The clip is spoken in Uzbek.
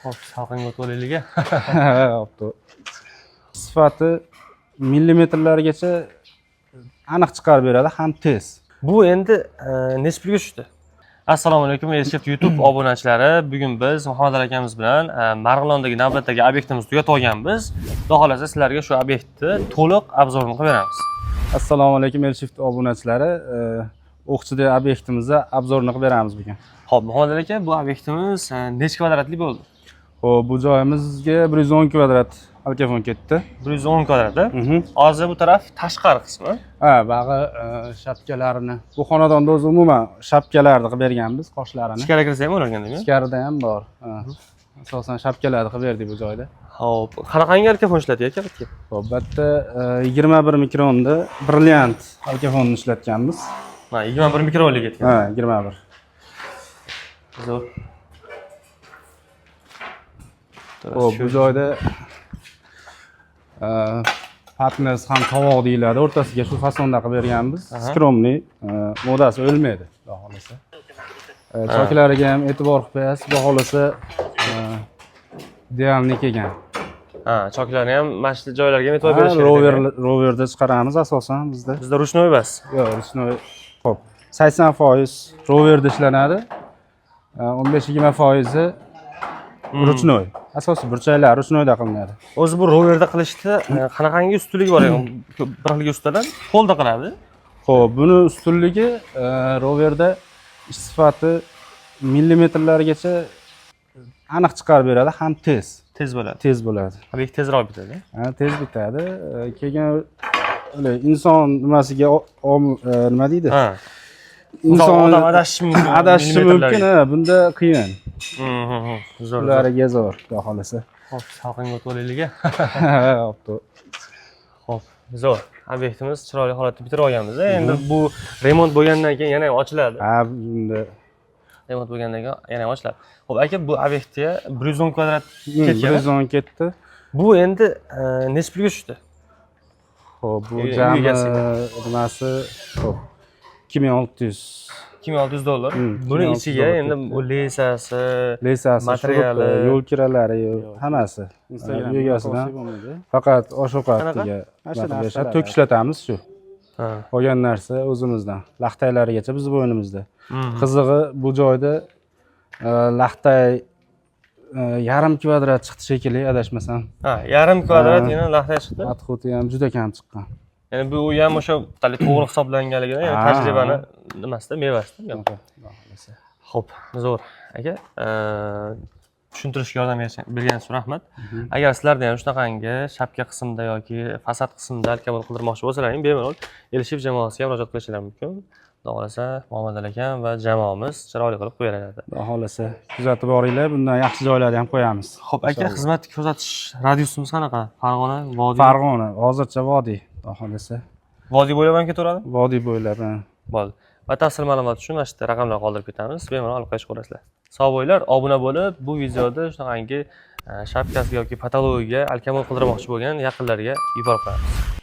Hop, salqinga o'tib olaylik. Hopto. Sifati millimetrlargacha aniq chiqarib beradi, ham tez. Bu endi necha pulga tushdi? Assalomu alaykum, Elshift YouTube obunachilari. Bugun biz Muhammad akamiz bilan Marg'ilondagi navbatdagi obyektimizni tugatib olganmiz. Xudo xolasa sizlarga shu obyektni to'liq obzorini qilib beramiz. Assalomu alaykum Elshift obunachilari. O'qchida obyektimizda obzorini qilib beramiz bugun. Xo'p, Muhammad aka, bu obyektimiz necha kvadratli bo'ldi? Xo'p, bu joyimizga 110 kvadrat alkafon ketdi. 110 kvadrat. Hozir bu taraf tashqari qismi. Ha, bag'i shapkalarini. Bu xonadonda o'zi umuman shapkalarni qilib berganmiz, qoshlarini. Ichkariga kirsa ham bo'largandami? Ichkarida ham bor. Asosan shapkalarni qilib berdik bu joyda. Xo'p, qanaqangi alkafon ishlatyapti aka? Xo'p, bu yerda 21 mikronda brilliant alkafonni ishlatganmiz. Ha, 21 mikronlik ketgan. Ha, 21. Zo'r. Xo'p, bu joyda patnes ham tovoq deyiladi. O'rtasiga shu fasonda qilib berganmiz. Skromniy, modasi o'lmaydi, xudo xolasa. Choklariga ham e'tibor qilib qo'yasiz, xudo xolasa idealni kelgan. Ha, choklarni ham mana shu joylarga ham e'tibor berish kerak. Roverda chiqaramiz asosan bizda. Bizda ruchnoy emas. Yo'q, ruchnoy. Xo'p, 80% roverda ishlanadi. 15-20% ruchnoy. Asosiy burchaklar ruchnoyda qilinadi. O'zi bu roverda qilishda qanaqangi ustunligi bor ekan? Bir xilga ustalar qo'lda qiladi. Xo'p, buni ustunligi roverda ish sifati millimetrlargacha aniq chiqarib beradi, ham tez. Tez bo'ladi. Tez bo'ladi. Obyekt tezroq bitadi. Ha, tez bitadi. Keyin inson nimasiga nima deydi? Ha. Inson odam adashishi mumkin. Adashishi mumkin, bunda qiyin. Zo'r. Ularga zo'r, xudo xolasa. Hop, salqinga o'tib olaylik. Hopto. Hop, zo'r. Obyektimiz chiroyli holatda bitirib olganmiz. Endi bu remont bo'lgandan keyin yana ham ochiladi. Ha, bunda remont bo'lgandan keyin yana ham ochiladi. Xo'p, aka, bu obyektga 110 kvadrat ketgan. 110 ketdi. Bu endi necha pulga tushdi? Xo'p, bu jami nimasi, xo'p, 2600 dollar. Buni ichiga endi lesasi, materiali, yo'l kiralari, hammasi. Instagram egasidan faqat osh-ovqatiga to'k ishlatamiz shu. Qolgan narsa o'zimizdan. Laxtaylarigacha biz bo'ynimizda. Qizig'i bu joyda laxtay yarim kvadrat chiqdi shekilli, adashmasam. Ha, yarim kvadrat yana laxtay chiqdi. Atxoti ham juda kam chiqqan. Ya'ni bu ham o'sha to'g'ri hisoblanganligidan, ya'ni tajribani nimasida, mevasida. Xo'p, zo'r. Aka, tushuntirishga yordam berganingiz uchun rahmat. Agar sizlarda ham shunaqangi shapka qismida yoki fasad qismida alkabel qildirmoqchi bo'lsalaring, bemalol Elshift jamoasiga murojaat qilishingiz mumkin. Xudo xolasa Muhammad akam va jamoamiz chiroyli qilib qo'yadi. Xudo xolasa kuzatib boringlar, bundan yaxshi joylarni ham qo'yamiz. Xo'p, aka, xizmat ko'rsatish radiusimiz qanaqa? Farg'ona, Vodiy? Farg'ona, hozircha Vodiy, xudo xolasa. Vodiy bo'ylab ham ketaveradi? Vodiy bo'ylab. Bo'ldi. Batafsil ma'lumot uchun mana shu yerda raqamlarni qoldirib ketamiz. Bemalol olib qo'yishga qo'rasizlar. Sog' bo'linglar, obuna bo'lib, bu videoda shunaqangi shapkasiga yoki patologiyaga alkabel qildirmoqchi bo'lgan yaqinlariga yuborib qo'yamiz.